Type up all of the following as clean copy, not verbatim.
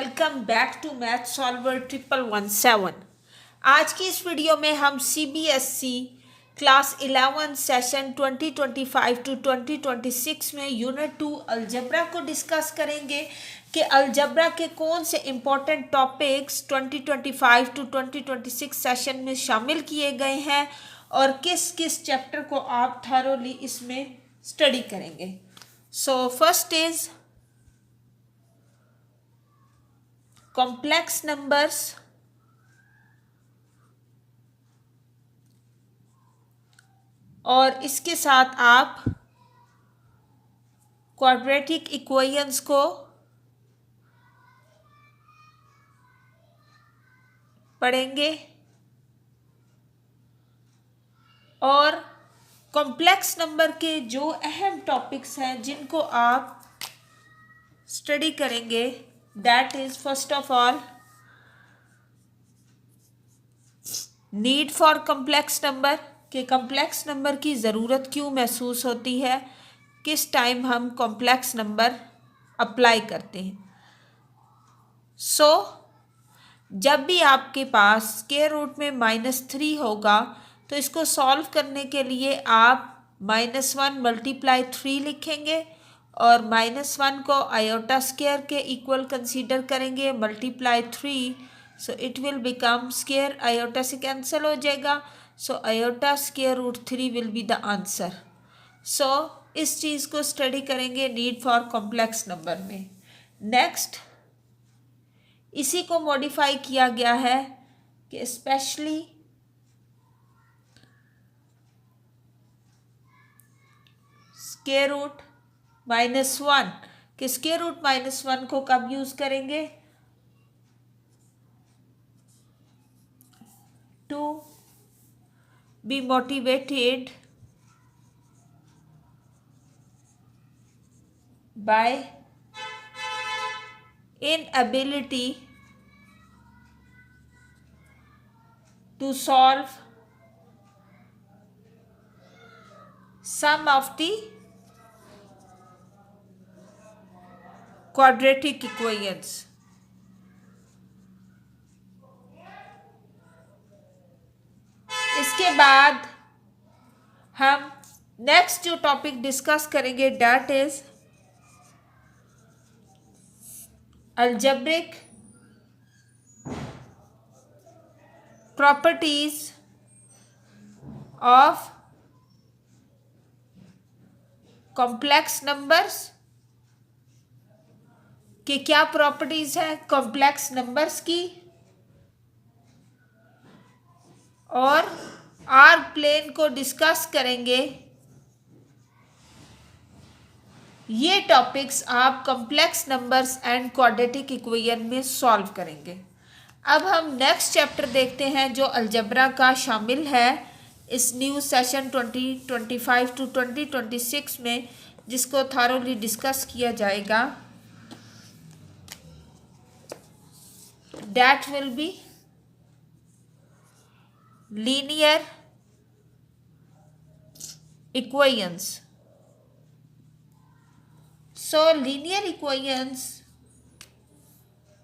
Welcome back to math solver 1117। आज की इस वीडियो में हम सीबीएसई क्लास 11 सेशन 2025 टू 2026 में यूनिट 2 अलजब्रा को डिस्कस करेंगे कि अलजब्रा के कौन से इम्पोर्टेंट टॉपिक्स 2025 टू 2026 सेशन में शामिल किए गए हैं और किस किस चैप्टर को आप थॉरोली इसमें स्टडी करेंगे। So first is complex numbers, और इसके साथ आप क्वाड्रेटिक इक्वेशंस को पढ़ेंगे और कॉम्प्लेक्स नंबर के जो अहम टॉपिक्स हैं जिनको आप स्टडी करेंगे, that is first of all need for complex number, कि कॉम्प्लेक्स नंबर की ज़रूरत क्यों महसूस होती है, किस टाइम हम कॉम्प्लेक्स नंबर अप्लाई करते हैं। जब भी आपके पास स्क्वायर रूट में -3 होगा तो इसको सॉल्व करने के लिए आप -1 मल्टीप्लाई 3 लिखेंगे और -1 को आयोटा स्क्वायर के इक्वल कंसीडर करेंगे, multiply 3, so it will become square, iota से कैंसिल हो जाएगा, so iota square root 3 will be the answer. इस चीज़ को स्टडी करेंगे नीड फॉर कॉम्प्लेक्स नंबर में। नेक्स्ट, इसी को मॉडिफाई किया गया है कि स्पेशली स्क्वायर रूट -1, कि स्क्वायर रूट -1 को कब यूज करेंगे, to be motivated by inability to solve some of the quadratic equations। इसके बाद हम नेक्स्ट जो टॉपिक डिस्कस करेंगे that is algebraic properties of complex numbers, कि क्या प्रॉपर्टीज है कॉम्प्लेक्स नंबर्स की, और आर प्लेन को डिस्कस करेंगे। ये टॉपिक्स आप complex numbers and quadratic equation में सॉल्व करेंगे। अब हम नेक्स्ट चैप्टर देखते हैं जो अलजब्रा का शामिल है इस न्यू सेशन 2025 टू 2026 में, जिसको थॉरोली डिस्कस किया जाएगा। That will be linear equations. Linear equations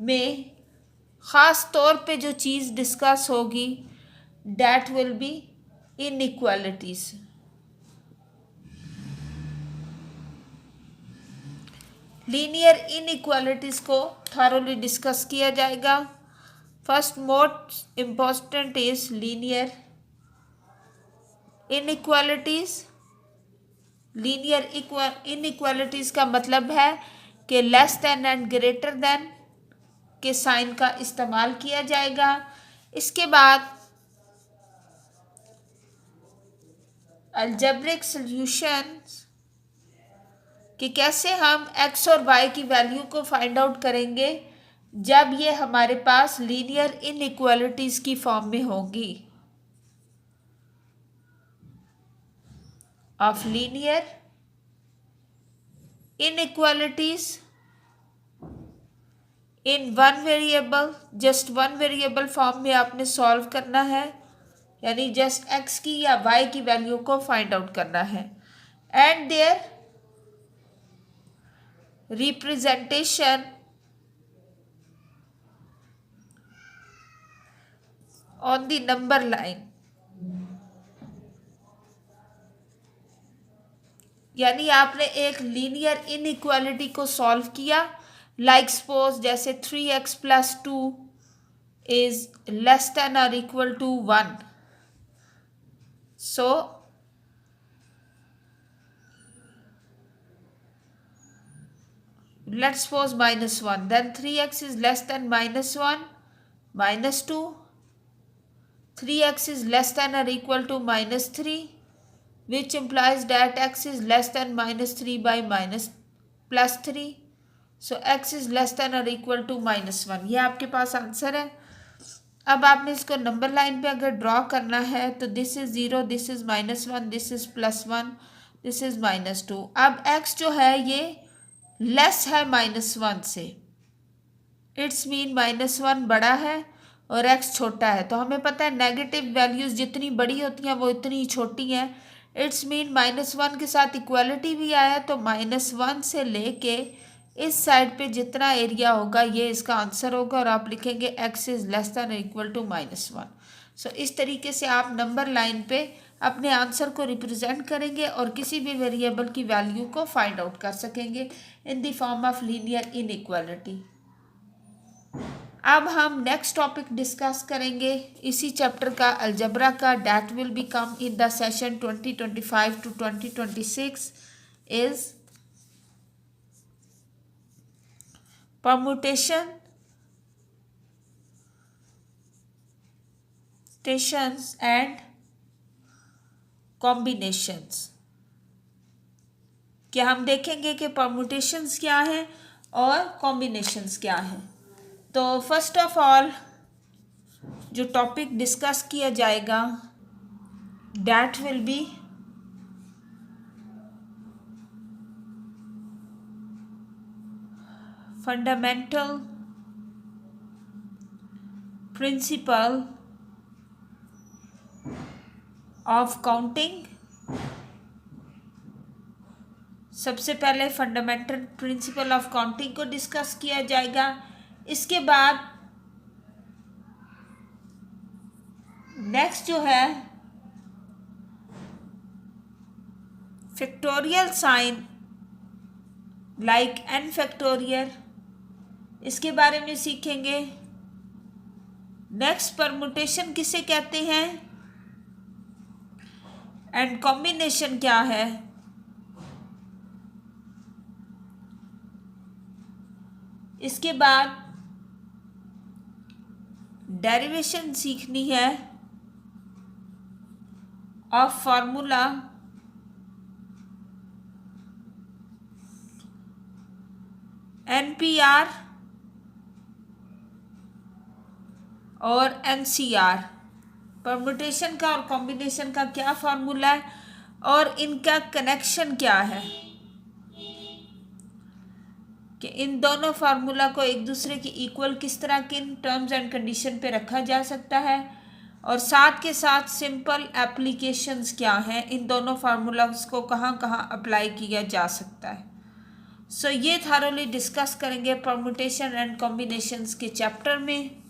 में ख़ास तौर पे जो चीज़ डिस्कस होगी that will B inequalities. Linear inequalities को थॉरोली डिस्कस किया जाएगा। First most important is linear inequalities. Linear inequalities का मतलब है कि less than and greater than के साइन का इस्तेमाल किया जाएगा। इसके बाद अलजेब्रिक सॉल्यूशंस, कि कैसे हम x और y की वैल्यू को फाइंड आउट करेंगे जब ये हमारे पास लीनियर इनइक्वालिटीज की फॉर्म में होगी, of linear inequalities in one variable, just one variable form में आपने सॉल्व करना है, यानी जस्ट x की या y की वैल्यू को फाइंड आउट करना है, and their representation on the number line, यानी आपने एक लीनियर इनइक्वालिटी को सॉल्व किया। लाइक सपोज जैसे 3x+2 is less than or equal to 1, सो let's suppose -1, then 3x is less than -1, -2, 3x is less than or equal to -3, which implies that x is less than -3 by +3, so x is less than or equal to -1। ये आपके पास answer है। अब आपने इसको number line पे अगर draw करना है तो this is 0, this is -1, this is +1, this is -2। अब x जो है ये लेस है -1 से, इट्स मीन -1 बड़ा है और x छोटा है। तो हमें पता है नेगेटिव वैल्यूज़ जितनी बड़ी होती हैं वो इतनी छोटी हैं। इट्स मीन -1 के साथ इक्वालिटी भी आया, तो -1 से लेके इस साइड पे जितना एरिया होगा ये इसका आंसर होगा, और आप लिखेंगे x is less than equal to -1। So इस तरीके से आप नंबर लाइन पे अपने आंसर को रिप्रेजेंट करेंगे और किसी भी वेरिएबल की वैल्यू को फाइंड आउट कर सकेंगे in the form of linear inequality. अब हम नेक्स्ट टॉपिक डिस्कस करेंगे इसी चैप्टर का, अलजबरा का, that will B come in the session 2025 to 2026 is permutation and combinations। क्या हम देखेंगे कि permutations क्या है और combinations क्या है। तो फर्स्ट ऑफ ऑल जो टॉपिक डिस्कस किया जाएगा that will be fundamental principle of counting. सबसे पहले फंडामेंटल प्रिंसिपल ऑफ काउंटिंग को डिस्कस किया जाएगा। इसके बाद नेक्स्ट जो है factorial sign like n factorial, इसके बारे में सीखेंगे। नेक्स्ट परमुटेशन किसे कहते हैं एंड कॉम्बिनेशन क्या है। इसके बाद डेरिवेशन सीखनी है ऑफ फार्मूला NPR और NCR, परमुटेशन का और कॉम्बिनेशन का क्या फार्मूला है और इनका कनेक्शन क्या है, कि इन दोनों फार्मूला को एक दूसरे की इक्वल किस तरह किन टर्म्स एंड कंडीशन पे रखा जा सकता है, और साथ के साथ सिंपल एप्लीकेशंस क्या हैं, इन दोनों फार्मूलाज को कहाँ कहाँ अप्लाई किया जा सकता है। सो ये थारोली डिस्कस करेंगे परमुटेशन एंड कॉम्बिनेशंस के चैप्टर में।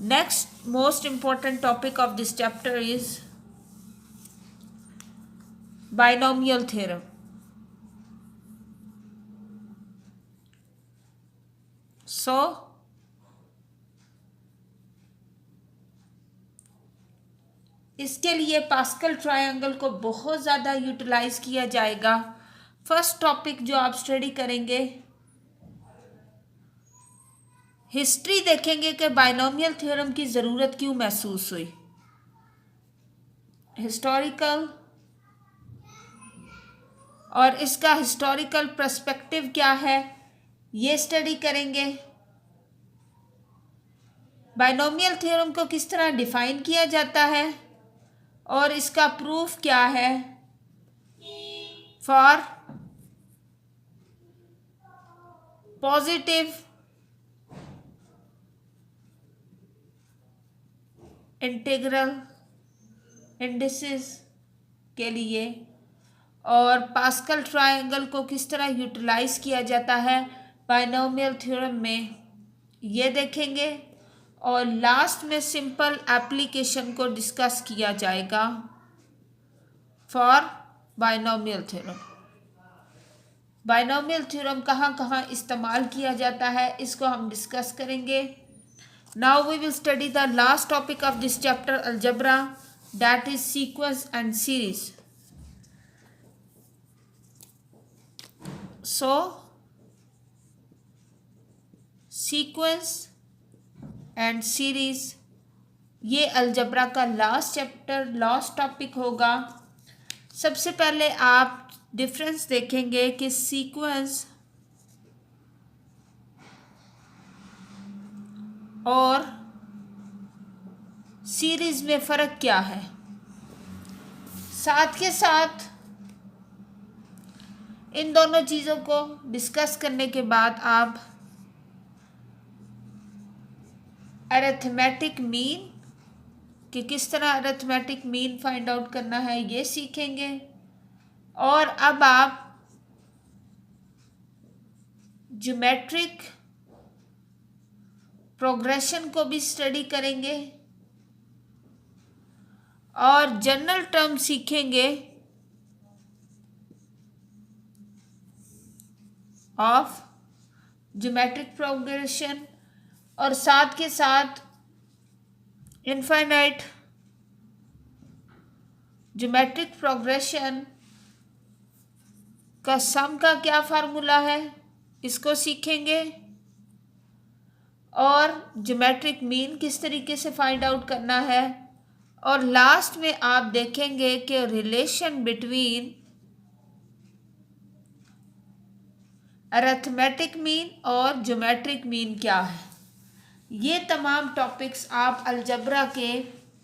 Next most important topic of this chapter is binomial theorem. So इसके लिए पास्कल ट्रायंगल को बहुत ज़्यादा यूटिलाइज किया जाएगा। फर्स्ट टॉपिक जो आप स्टडी करेंगे, हिस्ट्री देखेंगे कि बाइनोमियल थ्योरम की ज़रूरत क्यों महसूस हुई, हिस्टोरिकल, और इसका हिस्टोरिकल पर्सपेक्टिव क्या है ये स्टडी करेंगे। बाइनोमियल थ्योरम को किस तरह डिफाइन किया जाता है और इसका प्रूफ क्या है फॉर पॉजिटिव इंटीग्रल इंडिसेस के लिए, और पास्कल ट्रायंगल को किस तरह यूटिलाइज किया जाता है बाइनोमियल थ्योरम में, ये देखेंगे। और लास्ट में सिंपल एप्लीकेशन को डिस्कस किया जाएगा for binomial theorem. Binomial theorem कहाँ कहाँ इस्तेमाल किया जाता है इसको हम डिस्कस करेंगे। Now we will study the last topic of this chapter algebra, that is sequence and series. So sequence and series ये अलजेब्रा का लास्ट चैप्टर, लास्ट टॉपिक होगा। सबसे पहले आप डिफरेंस देखेंगे कि सीक्वेंस और सीरीज में फ़र्क क्या है। साथ के साथ इन दोनों चीज़ों को डिस्कस करने के बाद आप अरिथमेटिक मीन कि किस तरह अरिथमेटिक मीन फाइंड आउट करना है ये सीखेंगे। और अब आप ज्योमेट्रिक प्रोग्रेशन को भी स्टडी करेंगे और जनरल टर्म सीखेंगे ऑफ ज्योमेट्रिक प्रोग्रेशन और साथ के साथ इनफाइनाइट ज्योमेट्रिक प्रोग्रेशन का सम का क्या फार्मूला है इसको सीखेंगे और ज्योमेट्रिक मीन किस तरीके से फाइंड आउट करना है। और लास्ट में आप देखेंगे कि रिलेशन बिटवीन अरिथमेटिक मीन और ज्योमेट्रिक मीन क्या है। ये तमाम टॉपिक्स आप अलजेब्रा के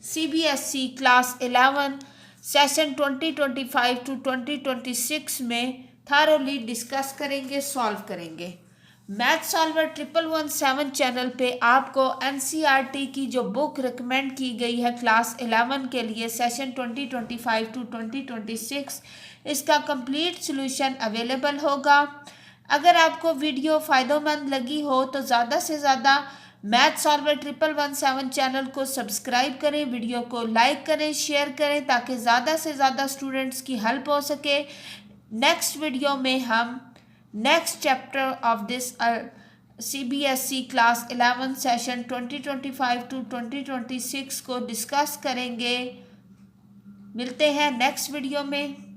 CBSE क्लास 11 सेशन 2025 टू 2026 में थारोली डिस्कस करेंगे, सॉल्व करेंगे। मैथ सॉल्वर 1117 चैनल पे आपको NCERT की जो बुक रिकमेंड की गई है क्लास 11 के लिए सेशन 2025 टू 2026 इसका कंप्लीट सॉल्यूशन अवेलेबल होगा। अगर आपको वीडियो फ़ायदेमंद लगी हो तो ज़्यादा से ज़्यादा मैथ सॉल्वर 1117 चैनल को सब्सक्राइब करें, वीडियो को लाइक करें, शेयर करें ताकि ज़्यादा से ज़्यादा स्टूडेंट्स की हेल्प हो सके। नेक्स्ट वीडियो में हम next chapter of this CBSE class 11 session 2025 to 2026 को डिस्कस करेंगे। मिलते हैं नेक्स्ट वीडियो में।